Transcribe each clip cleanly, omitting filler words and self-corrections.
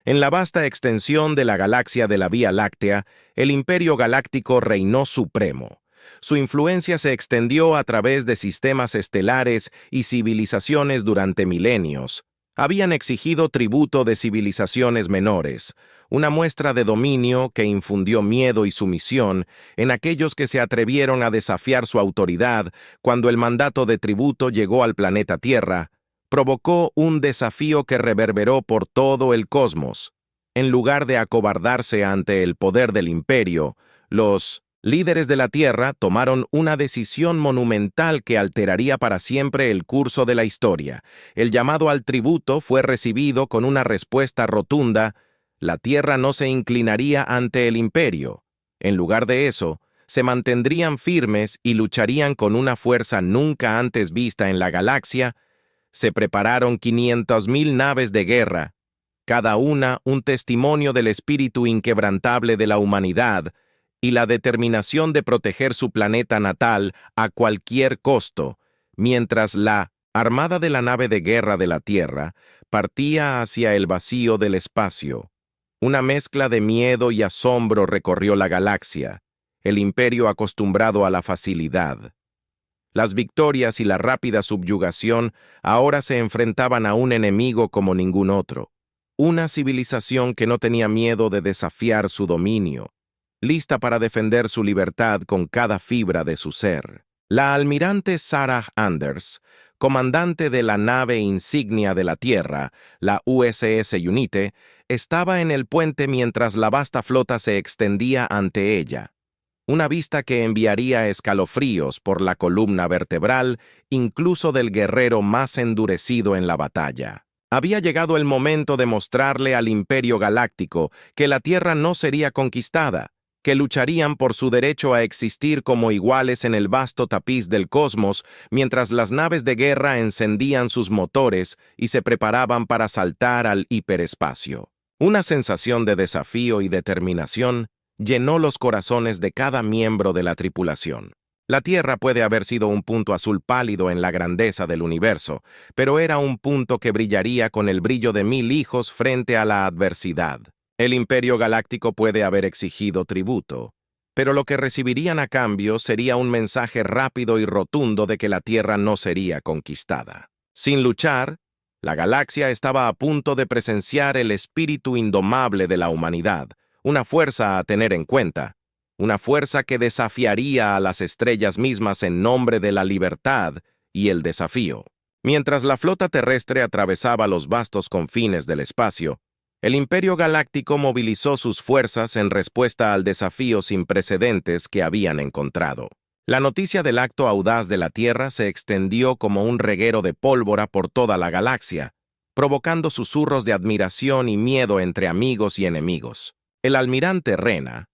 En la vasta extensión de la galaxia de la Vía Láctea, el Imperio Galáctico reinó supremo. Su influencia se extendió a través de sistemas estelares y civilizaciones durante milenios. Habían exigido tributo de civilizaciones menores, una muestra de dominio que infundió miedo y sumisión en aquellos que se atrevieron a desafiar su autoridad cuando el mandato de tributo llegó al planeta Tierra. Provocó un desafío que reverberó por todo el cosmos. En lugar de acobardarse ante el poder del imperio, los líderes de la Tierra tomaron una decisión monumental que alteraría para siempre el curso de la historia. El llamado al tributo fue recibido con una respuesta rotunda: la Tierra no se inclinaría ante el imperio. En lugar de eso, se mantendrían firmes y lucharían con una fuerza nunca antes vista en la galaxia. Se prepararon 500.000 naves de guerra, cada una un testimonio del espíritu inquebrantable de la humanidad y la determinación de proteger su planeta natal a cualquier costo, mientras la armada de la nave de guerra de la Tierra partía hacia el vacío del espacio. Una mezcla de miedo y asombro recorrió la galaxia, el imperio acostumbrado a la facilidad. Las victorias y la rápida subyugación ahora se enfrentaban a un enemigo como ningún otro, una civilización que no tenía miedo de desafiar su dominio, lista para defender su libertad con cada fibra de su ser. La almirante Sarah Anders, comandante de la nave insignia de la Tierra, la USS Unite, estaba en el puente mientras la vasta flota se extendía ante ella. Una vista que enviaría escalofríos por la columna vertebral, incluso del guerrero más endurecido en la batalla. Había llegado el momento de mostrarle al Imperio Galáctico que la Tierra no sería conquistada, que lucharían por su derecho a existir como iguales en el vasto tapiz del cosmos, mientras las naves de guerra encendían sus motores y se preparaban para saltar al hiperespacio. Una sensación de desafío y determinación llenó los corazones de cada miembro de la tripulación. La Tierra puede haber sido un punto azul pálido en la grandeza del universo, pero era un punto que brillaría con el brillo de 1000 hijos frente a la adversidad. El Imperio Galáctico puede haber exigido tributo, pero lo que recibirían a cambio sería un mensaje rápido y rotundo de que la Tierra no sería conquistada. Sin luchar, la galaxia estaba a punto de presenciar el espíritu indomable de la humanidad, una fuerza a tener en cuenta, una fuerza que desafiaría a las estrellas mismas en nombre de la libertad y el desafío. Mientras la flota terrestre atravesaba los vastos confines del espacio, el Imperio Galáctico movilizó sus fuerzas en respuesta al desafío sin precedentes que habían encontrado. La noticia del acto audaz de la Tierra se extendió como un reguero de pólvora por toda la galaxia, provocando susurros de admiración y miedo entre amigos y enemigos. El almirante Rena,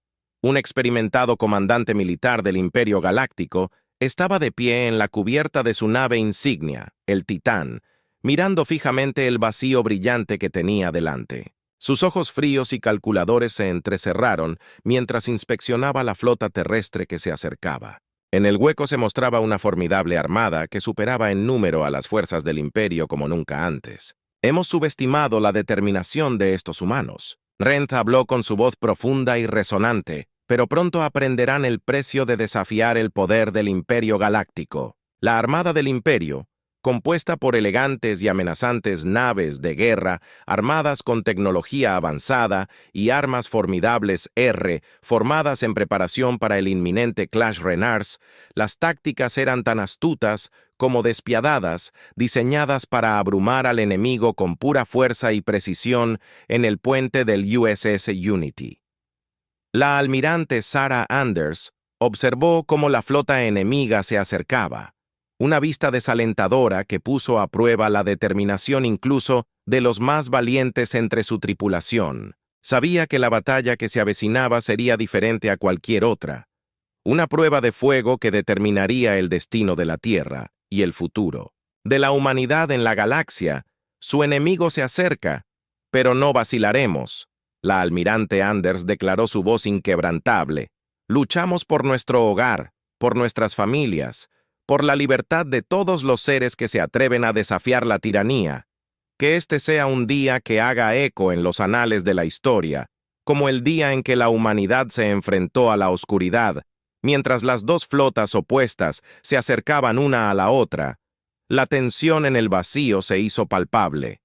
un experimentado comandante militar del Imperio Galáctico, estaba de pie en la cubierta de su nave insignia, el Titán, mirando fijamente el vacío brillante que tenía delante. Sus ojos fríos y calculadores se entrecerraron mientras inspeccionaba la flota terrestre que se acercaba. En el hueco se mostraba una formidable armada que superaba en número a las fuerzas del Imperio como nunca antes. Hemos subestimado la determinación de estos humanos. Rent habló con su voz profunda y resonante, pero pronto aprenderán el precio de desafiar el poder del Imperio Galáctico. La Armada del Imperio, compuesta por elegantes y amenazantes naves de guerra, armadas con tecnología avanzada y armas formidables formadas en preparación para el inminente Clash Renars, las tácticas eran tan astutas como despiadadas, diseñadas para abrumar al enemigo con pura fuerza y precisión en el puente del USS Unity. La almirante Sarah Anders observó cómo la flota enemiga se acercaba, una vista desalentadora que puso a prueba la determinación incluso de los más valientes entre su tripulación. Sabía que la batalla que se avecinaba sería diferente a cualquier otra, una prueba de fuego que determinaría el destino de la Tierra y el futuro de la humanidad en la galaxia. Su enemigo se acerca, pero no vacilaremos. La almirante Anders declaró su voz inquebrantable. Luchamos por nuestro hogar, por nuestras familias, por la libertad de todos los seres que se atreven a desafiar la tiranía. Que este sea un día que haga eco en los anales de la historia, como el día en que la humanidad se enfrentó a la oscuridad, mientras las dos flotas opuestas se acercaban una a la otra. La tensión en el vacío se hizo palpable.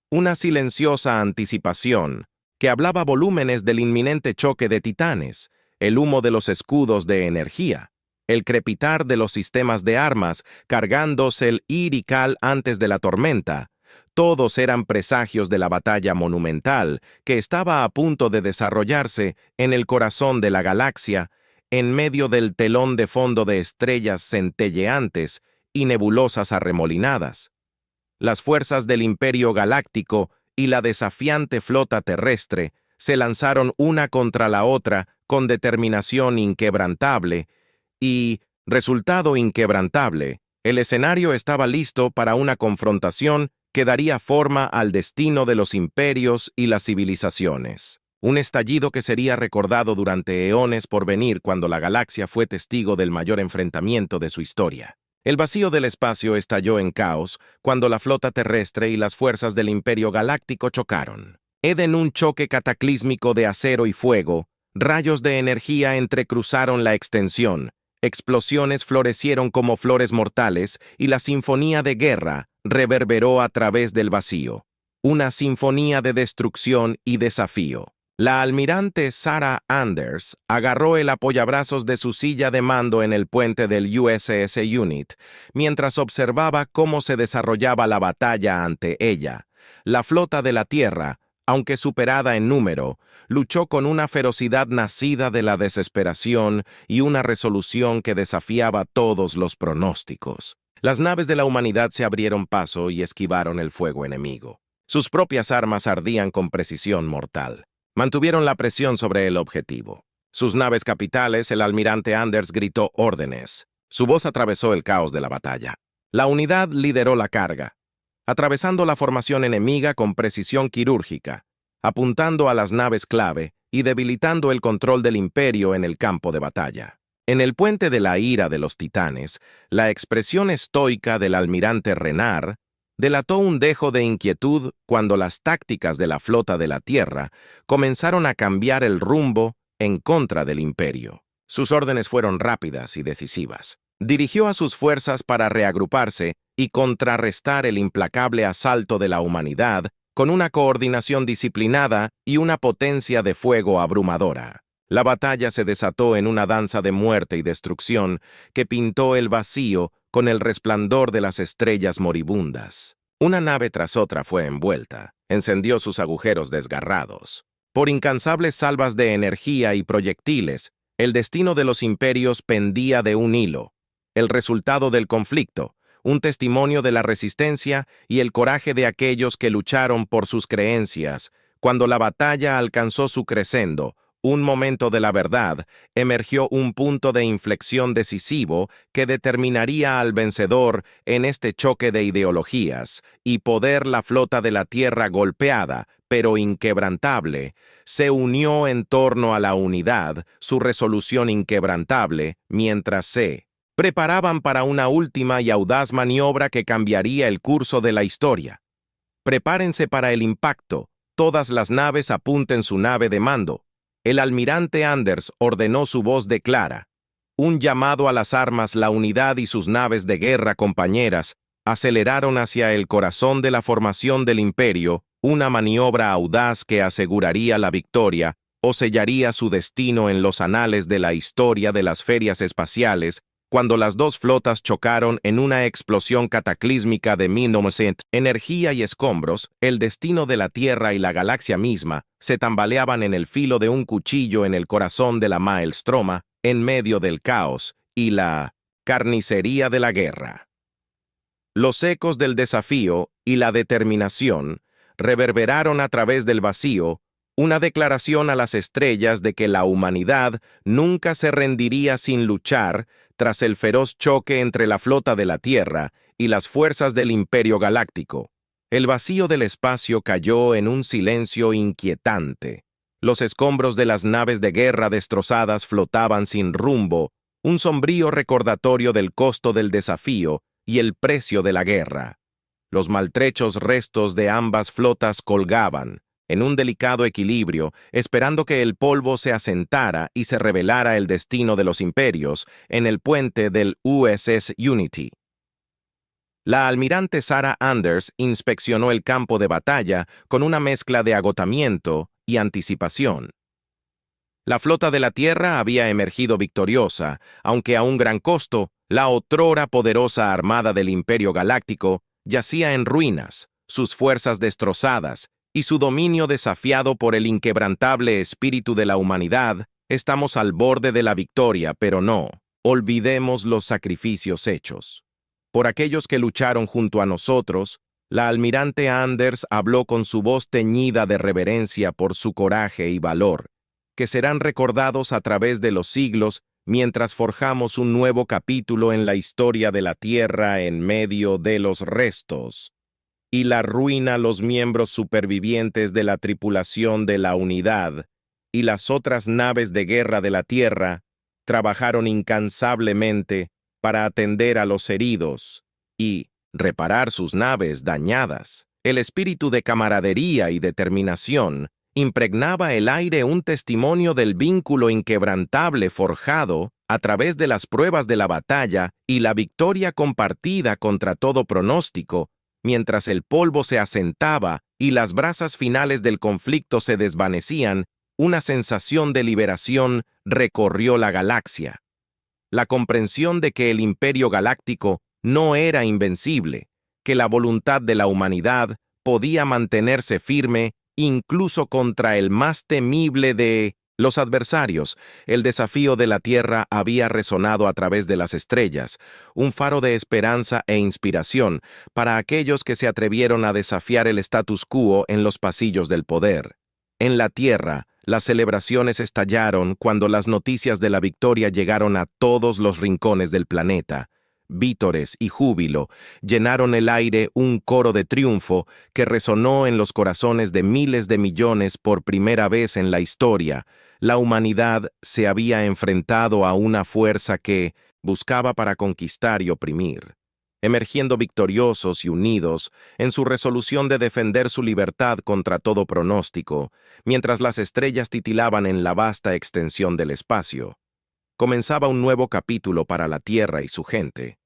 Una silenciosa anticipación, que hablaba volúmenes del inminente choque de titanes, el humo de los escudos de energía, el crepitar de los sistemas de armas cargándose el ir y cal antes de la tormenta. Todos eran presagios de la batalla monumental que estaba a punto de desarrollarse en el corazón de la galaxia, en medio del telón de fondo de estrellas centelleantes y nebulosas arremolinadas. Las fuerzas del Imperio Galáctico y la desafiante flota terrestre se lanzaron una contra la otra con determinación inquebrantable y, resultado inquebrantable, el escenario estaba listo para una confrontación que daría forma al destino de los imperios y las civilizaciones. Un estallido que sería recordado durante eones por venir cuando la galaxia fue testigo del mayor enfrentamiento de su historia. El vacío del espacio estalló en caos cuando la flota terrestre y las fuerzas del Imperio Galáctico chocaron. En un choque cataclísmico de acero y fuego, rayos de energía entrecruzaron la extensión, explosiones florecieron como flores mortales y la sinfonía de guerra reverberó a través del vacío. Una sinfonía de destrucción y desafío. La almirante Sarah Anders agarró el apoyabrazos de su silla de mando en el puente del USS Unit, mientras observaba cómo se desarrollaba la batalla ante ella. La flota de la Tierra, aunque superada en número, luchó con una ferocidad nacida de la desesperación y una resolución que desafiaba todos los pronósticos. Las naves de la humanidad se abrieron paso y esquivaron el fuego enemigo. Sus propias armas ardían con precisión mortal. Mantuvieron la presión sobre el objetivo. Sus naves capitales, el almirante Anders gritó órdenes. Su voz atravesó el caos de la batalla. La unidad lideró la carga, atravesando la formación enemiga con precisión quirúrgica, apuntando a las naves clave y debilitando el control del imperio en el campo de batalla. En el puente de la ira de los titanes, la expresión estoica del almirante Renard delató un dejo de inquietud cuando las tácticas de la flota de la Tierra comenzaron a cambiar el rumbo en contra del imperio. Sus órdenes fueron rápidas y decisivas. Dirigió a sus fuerzas para reagruparse y contrarrestar el implacable asalto de la humanidad con una coordinación disciplinada y una potencia de fuego abrumadora. La batalla se desató en una danza de muerte y destrucción que pintó el vacío con el resplandor de las estrellas moribundas. Una nave tras otra fue envuelta, encendió sus agujeros desgarrados. Por incansables salvas de energía y proyectiles, el destino de los imperios pendía de un hilo. El resultado del conflicto, un testimonio de la resistencia y el coraje de aquellos que lucharon por sus creencias. Cuando la batalla alcanzó su crescendo, un momento de la verdad, emergió un punto de inflexión decisivo que determinaría al vencedor en este choque de ideologías, y poder. La flota de la Tierra, golpeada, pero inquebrantable, se unió en torno a la unidad, su resolución inquebrantable, mientras se preparaban para una última y audaz maniobra que cambiaría el curso de la historia. Prepárense para el impacto, todas las naves apunten su nave de mando. El almirante Anders ordenó, su voz de clara. Un llamado a las armas. La unidad y sus naves de guerra compañeras aceleraron hacia el corazón de la formación del imperio, una maniobra audaz que aseguraría la victoria o sellaría su destino en los anales de la historia de las ferias espaciales, cuando las dos flotas chocaron en una explosión cataclísmica de 1900. Energía y escombros, el destino de la Tierra y la galaxia misma, se tambaleaban en el filo de un cuchillo en el corazón de la Maelstroma, en medio del caos y la carnicería de la guerra. Los ecos del desafío y la determinación reverberaron a través del vacío, una declaración a las estrellas de que la humanidad nunca se rendiría sin luchar tras el feroz choque entre la flota de la Tierra y las fuerzas del Imperio Galáctico. El vacío del espacio cayó en un silencio inquietante. Los escombros de las naves de guerra destrozadas flotaban sin rumbo, un sombrío recordatorio del costo del desafío y el precio de la guerra. Los maltrechos restos de ambas flotas colgaban, en un delicado equilibrio, esperando que el polvo se asentara y se revelara el destino de los imperios en el puente del USS Unity. La almirante Sarah Anders inspeccionó el campo de batalla con una mezcla de agotamiento y anticipación. La flota de la Tierra había emergido victoriosa, aunque a un gran costo. La otrora poderosa armada del Imperio Galáctico yacía en ruinas, sus fuerzas destrozadas y su dominio desafiado por el inquebrantable espíritu de la humanidad. Estamos al borde de la victoria, pero no olvidemos los sacrificios hechos. Por aquellos que lucharon junto a nosotros, la almirante Anders habló con su voz teñida de reverencia por su coraje y valor, que serán recordados a través de los siglos mientras forjamos un nuevo capítulo en la historia de la Tierra en medio de los restos y la ruina. Los miembros supervivientes de la tripulación de la Unidad y las otras naves de guerra de la Tierra trabajaron incansablemente para atender a los heridos y reparar sus naves dañadas. El espíritu de camaradería y determinación impregnaba el aire, un testimonio del vínculo inquebrantable forjado a través de las pruebas de la batalla y la victoria compartida contra todo pronóstico. Mientras el polvo se asentaba y las brasas finales del conflicto se desvanecían, una sensación de liberación recorrió la galaxia. La comprensión de que el Imperio Galáctico no era invencible, que la voluntad de la humanidad podía mantenerse firme incluso contra el más temible de los adversarios. El desafío de la Tierra había resonado a través de las estrellas, un faro de esperanza e inspiración para aquellos que se atrevieron a desafiar el status quo en los pasillos del poder. En la Tierra, las celebraciones estallaron cuando las noticias de la victoria llegaron a todos los rincones del planeta. Vítores y júbilo llenaron el aire, un coro de triunfo que resonó en los corazones de miles de millones. Por primera vez en la historia, la humanidad se había enfrentado a una fuerza que buscaba para conquistar y oprimir, emergiendo victoriosos y unidos en su resolución de defender su libertad contra todo pronóstico, mientras las estrellas titilaban en la vasta extensión del espacio. Comenzaba un nuevo capítulo para la Tierra y su gente.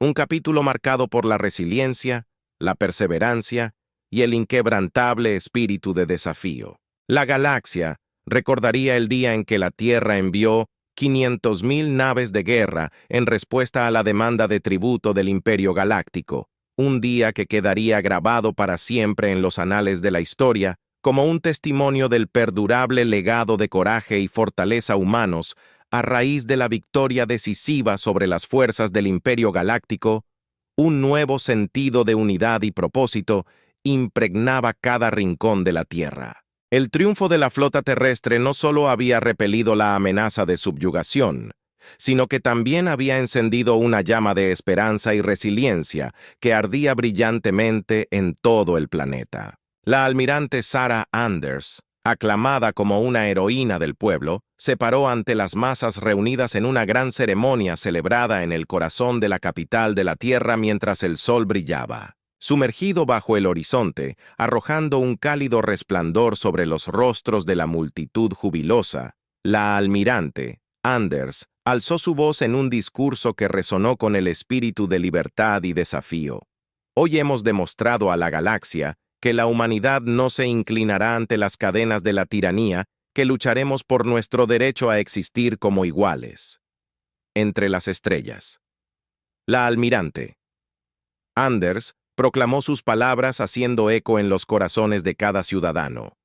Un capítulo marcado por la resiliencia, la perseverancia y el inquebrantable espíritu de desafío. La galaxia recordaría el día en que la Tierra envió 500,000 naves de guerra en respuesta a la demanda de tributo del Imperio Galáctico, un día que quedaría grabado para siempre en los anales de la historia como un testimonio del perdurable legado de coraje y fortaleza humanos. A raíz de la victoria decisiva sobre las fuerzas del Imperio Galáctico, un nuevo sentido de unidad y propósito impregnaba cada rincón de la Tierra. El triunfo de la flota terrestre no solo había repelido la amenaza de subyugación, sino que también había encendido una llama de esperanza y resiliencia que ardía brillantemente en todo el planeta. La almirante Sarah Anders, aclamada como una heroína del pueblo, se paró ante las masas reunidas en una gran ceremonia celebrada en el corazón de la capital de la Tierra mientras el sol brillaba, sumergido bajo el horizonte, arrojando un cálido resplandor sobre los rostros de la multitud jubilosa. La almirante Anders alzó su voz en un discurso que resonó con el espíritu de libertad y desafío. Hoy hemos demostrado a la galaxia que la humanidad no se inclinará ante las cadenas de la tiranía, que lucharemos por nuestro derecho a existir como iguales. Entre las estrellas. La almirante Anders proclamó sus palabras haciendo eco en los corazones de cada ciudadano.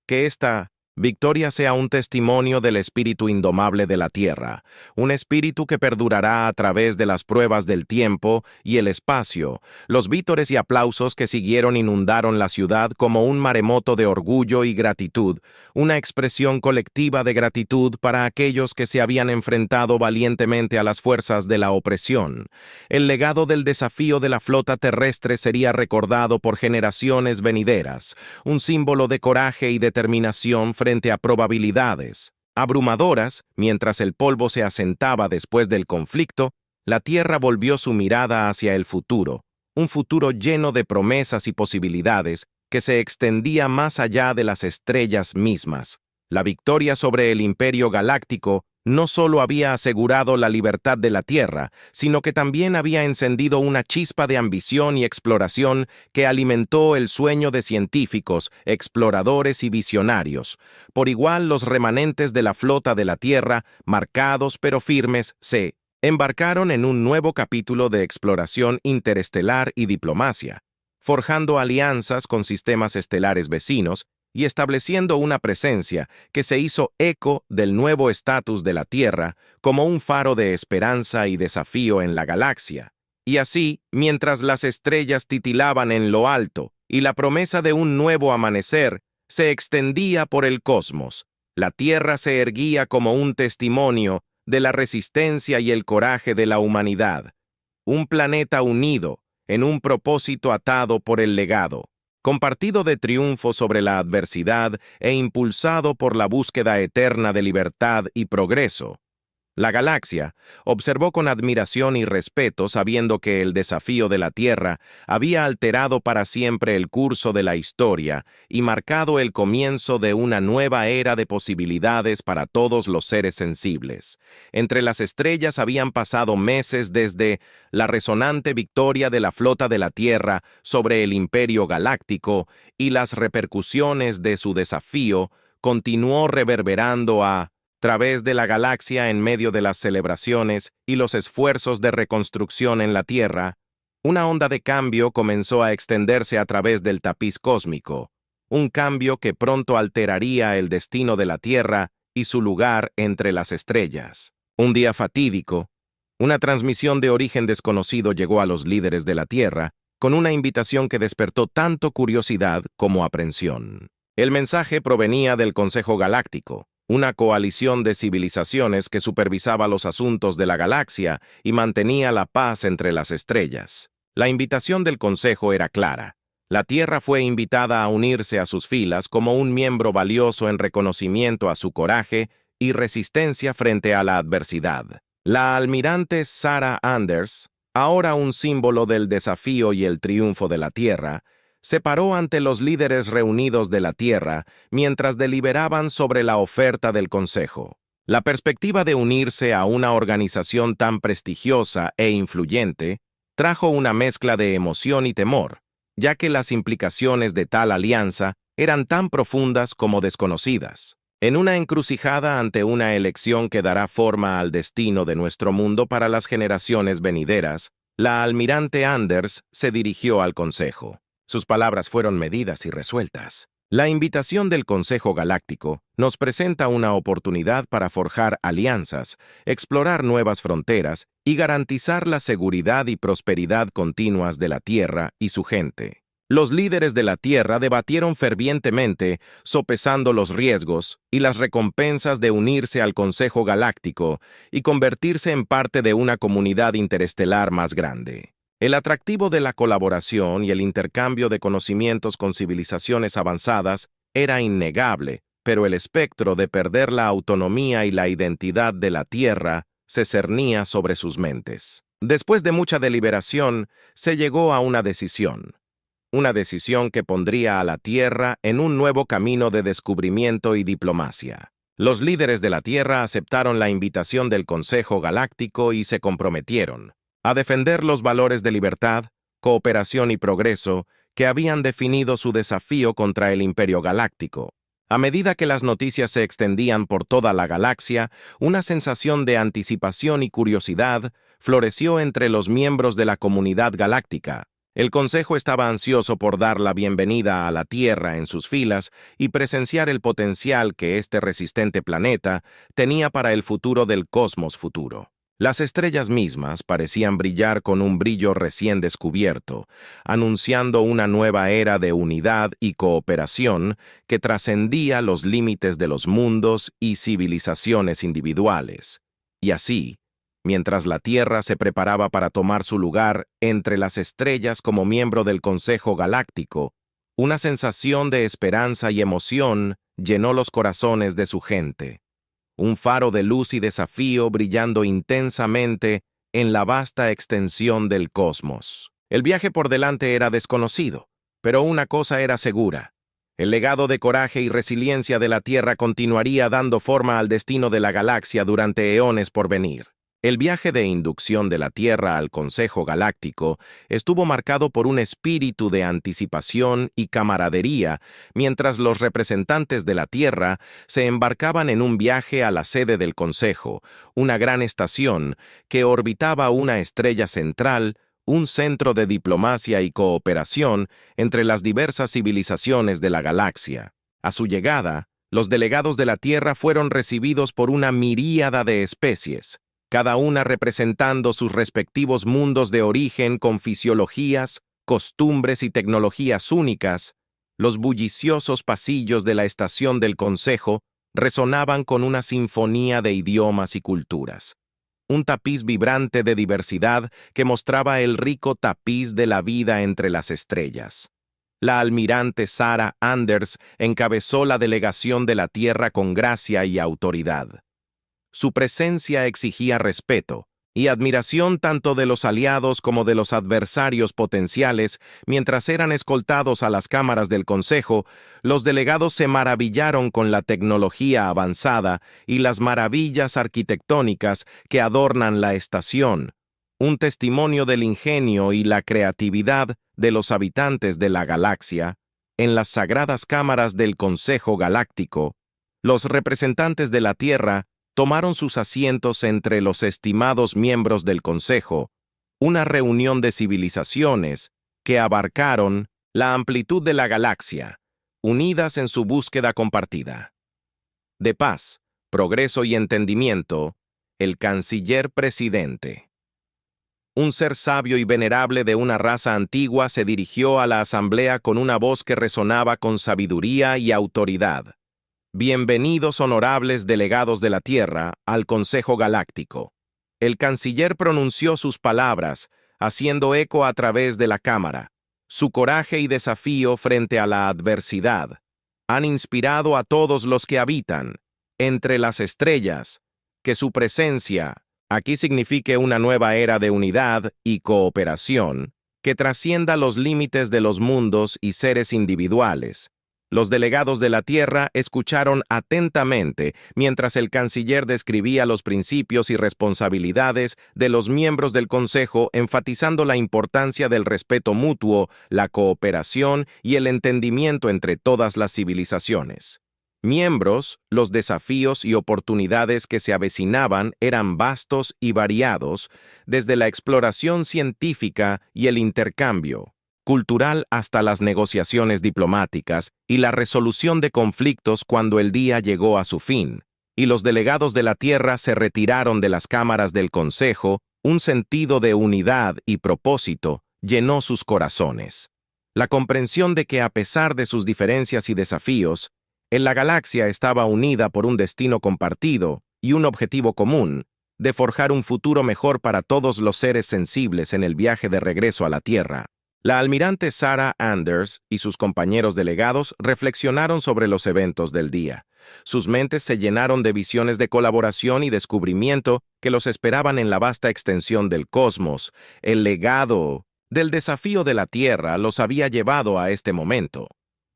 Que esta victoria sea un testimonio del espíritu indomable de la Tierra, un espíritu que perdurará a través de las pruebas del tiempo y el espacio. Los vítores y aplausos que siguieron inundaron la ciudad como un maremoto de orgullo y gratitud, una expresión colectiva de gratitud para aquellos que se habían enfrentado valientemente a las fuerzas de la opresión. El legado del desafío de la flota terrestre sería recordado por generaciones venideras, un símbolo de coraje y determinación frente a probabilidades abrumadoras. Mientras el polvo se asentaba después del conflicto, la Tierra volvió su mirada hacia el futuro, un futuro lleno de promesas y posibilidades que se extendía más allá de las estrellas mismas. La victoria sobre el Imperio Galáctico no solo había asegurado la libertad de la Tierra, sino que también había encendido una chispa de ambición y exploración que alimentó el sueño de científicos, exploradores y visionarios. Por igual, los remanentes de la flota de la Tierra, marcados pero firmes, se embarcaron en un nuevo capítulo de exploración interestelar y diplomacia, forjando alianzas con sistemas estelares vecinos y estableciendo una presencia que se hizo eco del nuevo estatus de la Tierra como un faro de esperanza y desafío en la galaxia. Y así, mientras las estrellas titilaban en lo alto y la promesa de un nuevo amanecer se extendía por el cosmos, la Tierra se erguía como un testimonio de la resistencia y el coraje de la humanidad. Un planeta unido en un propósito atado por el legado, compartido de triunfo sobre la adversidad e impulsado por la búsqueda eterna de libertad y progreso. La galaxia observó con admiración y respeto sabiendo que el desafío de la Tierra había alterado para siempre el curso de la historia y marcado el comienzo de una nueva era de posibilidades para todos los seres sensibles. Entre las estrellas habían pasado meses desde la resonante victoria de la flota de la Tierra sobre el Imperio Galáctico y las repercusiones de su desafío continuó reverberando a través de la galaxia en medio de las celebraciones y los esfuerzos de reconstrucción en la Tierra. Una onda de cambio comenzó a extenderse a través del tapiz cósmico, un cambio que pronto alteraría el destino de la Tierra y su lugar entre las estrellas. Un día fatídico, una transmisión de origen desconocido llegó a los líderes de la Tierra, con una invitación que despertó tanto curiosidad como aprensión. El mensaje provenía del Consejo Galáctico, una coalición de civilizaciones que supervisaba los asuntos de la galaxia y mantenía la paz entre las estrellas. La invitación del Consejo era clara. La Tierra fue invitada a unirse a sus filas como un miembro valioso en reconocimiento a su coraje y resistencia frente a la adversidad. La almirante Sarah Anders, ahora un símbolo del desafío y el triunfo de la Tierra, se paró ante los líderes reunidos de la Tierra mientras deliberaban sobre la oferta del Consejo. La perspectiva de unirse a una organización tan prestigiosa e influyente trajo una mezcla de emoción y temor, ya que las implicaciones de tal alianza eran tan profundas como desconocidas. En una encrucijada ante una elección que dará forma al destino de nuestro mundo para las generaciones venideras, la almirante Anders se dirigió al Consejo. Sus palabras fueron medidas y resueltas. La invitación del Consejo Galáctico nos presenta una oportunidad para forjar alianzas, explorar nuevas fronteras y garantizar la seguridad y prosperidad continuas de la Tierra y su gente. Los líderes de la Tierra debatieron fervientemente, sopesando los riesgos y las recompensas de unirse al Consejo Galáctico y convertirse en parte de una comunidad interestelar más grande. El atractivo de la colaboración y el intercambio de conocimientos con civilizaciones avanzadas era innegable, pero el espectro de perder la autonomía y la identidad de la Tierra se cernía sobre sus mentes. Después de mucha deliberación, se llegó a una decisión que pondría a la Tierra en un nuevo camino de descubrimiento y diplomacia. Los líderes de la Tierra aceptaron la invitación del Consejo Galáctico y se comprometieron a defender los valores de libertad, cooperación y progreso que habían definido su desafío contra el Imperio Galáctico. A medida que las noticias se extendían por toda la galaxia, una sensación de anticipación y curiosidad floreció entre los miembros de la comunidad galáctica. El Consejo estaba ansioso por dar la bienvenida a la Tierra en sus filas y presenciar el potencial que este resistente planeta tenía para el futuro del cosmos futuro. Las estrellas mismas parecían brillar con un brillo recién descubierto, anunciando una nueva era de unidad y cooperación que trascendía los límites de los mundos y civilizaciones individuales. Y así, mientras la Tierra se preparaba para tomar su lugar entre las estrellas como miembro del Consejo Galáctico, una sensación de esperanza y emoción llenó los corazones de su gente. Un faro de luz y desafío brillando intensamente en la vasta extensión del cosmos. El viaje por delante era desconocido, pero una cosa era segura. El legado de coraje y resiliencia de la Tierra continuaría dando forma al destino de la galaxia durante eones por venir. El viaje de inducción de la Tierra al Consejo Galáctico estuvo marcado por un espíritu de anticipación y camaradería, mientras los representantes de la Tierra se embarcaban en un viaje a la sede del Consejo, una gran estación que orbitaba una estrella central, un centro de diplomacia y cooperación entre las diversas civilizaciones de la galaxia. A su llegada, los delegados de la Tierra fueron recibidos por una miríada de especies, cada una representando sus respectivos mundos de origen con fisiologías, costumbres y tecnologías únicas. Los bulliciosos pasillos de la estación del Consejo resonaban con una sinfonía de idiomas y culturas. Un tapiz vibrante de diversidad que mostraba el rico tapiz de la vida entre las estrellas. La almirante Sarah Anders encabezó la delegación de la Tierra con gracia y autoridad. Su presencia exigía respeto y admiración tanto de los aliados como de los adversarios potenciales. Mientras eran escoltados a las cámaras del Consejo, los delegados se maravillaron con la tecnología avanzada y las maravillas arquitectónicas que adornan la estación, un testimonio del ingenio y la creatividad de los habitantes de la galaxia. En las sagradas cámaras del Consejo Galáctico, los representantes de la Tierra tomaron sus asientos entre los estimados miembros del Consejo, una reunión de civilizaciones que abarcaron la amplitud de la galaxia, unidas en su búsqueda compartida de paz, progreso y entendimiento. El canciller presidente, un ser sabio y venerable de una raza antigua, se dirigió a la asamblea con una voz que resonaba con sabiduría y autoridad. Bienvenidos, honorables delegados de la Tierra, al Consejo Galáctico. El canciller pronunció sus palabras, haciendo eco a través de la cámara. Su coraje y desafío frente a la adversidad han inspirado a todos los que habitan entre las estrellas, que su presencia aquí signifique una nueva era de unidad y cooperación que trascienda los límites de los mundos y seres individuales. Los delegados de la Tierra escucharon atentamente mientras el canciller describía los principios y responsabilidades de los miembros del Consejo, enfatizando la importancia del respeto mutuo, la cooperación y el entendimiento entre todas las civilizaciones. Miembros, los desafíos y oportunidades que se avecinaban eran vastos y variados, desde la exploración científica y el intercambio cultural hasta las negociaciones diplomáticas y la resolución de conflictos cuando el día llegó a su fin, y los delegados de la Tierra se retiraron de las cámaras del Consejo. Un sentido de unidad y propósito llenó sus corazones. La comprensión de que, a pesar de sus diferencias y desafíos, la galaxia estaba unida por un destino compartido y un objetivo común, de forjar un futuro mejor para todos los seres sensibles en el viaje de regreso a la Tierra. La almirante Sarah Anders y sus compañeros delegados reflexionaron sobre los eventos del día. Sus mentes se llenaron de visiones de colaboración y descubrimiento que los esperaban en la vasta extensión del cosmos. El legado del desafío de la Tierra los había llevado a este momento.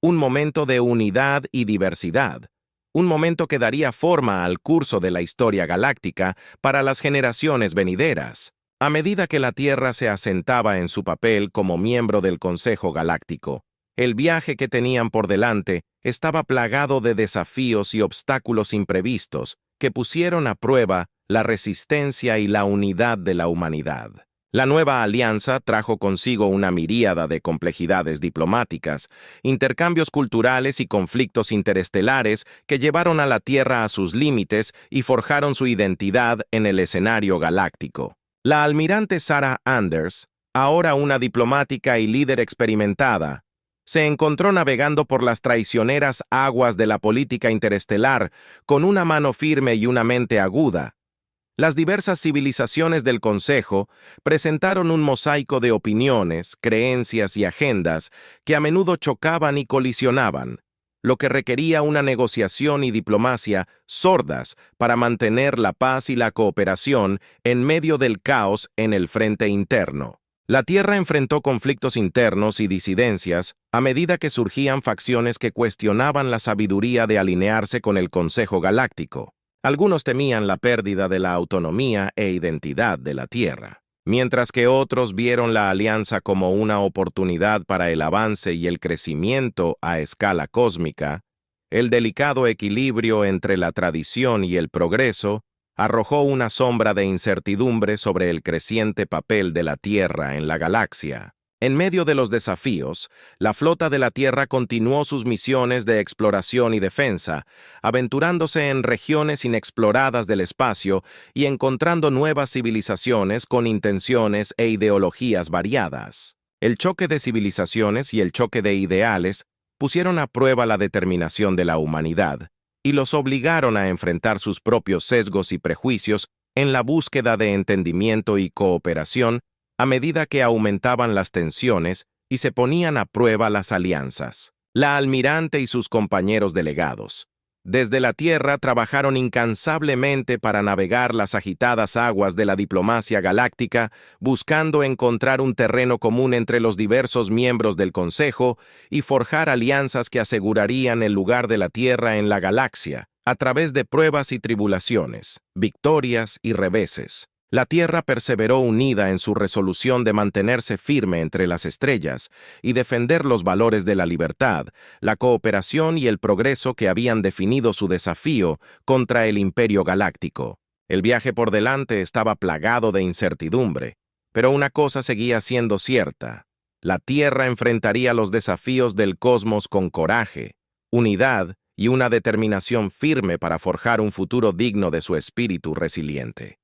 Un momento de unidad y diversidad. Un momento que daría forma al curso de la historia galáctica para las generaciones venideras. A medida que la Tierra se asentaba en su papel como miembro del Consejo Galáctico, el viaje que tenían por delante estaba plagado de desafíos y obstáculos imprevistos que pusieron a prueba la resistencia y la unidad de la humanidad. La nueva alianza trajo consigo una miríada de complejidades diplomáticas, intercambios culturales y conflictos interestelares que llevaron a la Tierra a sus límites y forjaron su identidad en el escenario galáctico. La almirante Sarah Anders, ahora una diplomática y líder experimentada, se encontró navegando por las traicioneras aguas de la política interestelar con una mano firme y una mente aguda. Las diversas civilizaciones del Consejo presentaron un mosaico de opiniones, creencias y agendas que a menudo chocaban y colisionaban, lo que requería una negociación y diplomacia sordas para mantener la paz y la cooperación en medio del caos en el frente interno. La Tierra enfrentó conflictos internos y disidencias a medida que surgían facciones que cuestionaban la sabiduría de alinearse con el Consejo Galáctico. Algunos temían la pérdida de la autonomía e identidad de la Tierra, mientras que otros vieron la alianza como una oportunidad para el avance y el crecimiento a escala cósmica. El delicado equilibrio entre la tradición y el progreso arrojó una sombra de incertidumbre sobre el creciente papel de la Tierra en la galaxia. En medio de los desafíos, la flota de la Tierra continuó sus misiones de exploración y defensa, aventurándose en regiones inexploradas del espacio y encontrando nuevas civilizaciones con intenciones e ideologías variadas. El choque de civilizaciones y el choque de ideales pusieron a prueba la determinación de la humanidad y los obligaron a enfrentar sus propios sesgos y prejuicios en la búsqueda de entendimiento y cooperación a medida que aumentaban las tensiones y se ponían a prueba las alianzas. La almirante y sus compañeros delegados, desde la Tierra, trabajaron incansablemente para navegar las agitadas aguas de la diplomacia galáctica, buscando encontrar un terreno común entre los diversos miembros del Consejo y forjar alianzas que asegurarían el lugar de la Tierra en la galaxia, a través de pruebas y tribulaciones, victorias y reveses. La Tierra perseveró unida en su resolución de mantenerse firme entre las estrellas y defender los valores de la libertad, la cooperación y el progreso que habían definido su desafío contra el Imperio Galáctico. El viaje por delante estaba plagado de incertidumbre, pero una cosa seguía siendo cierta: la Tierra enfrentaría los desafíos del cosmos con coraje, unidad y una determinación firme para forjar un futuro digno de su espíritu resiliente.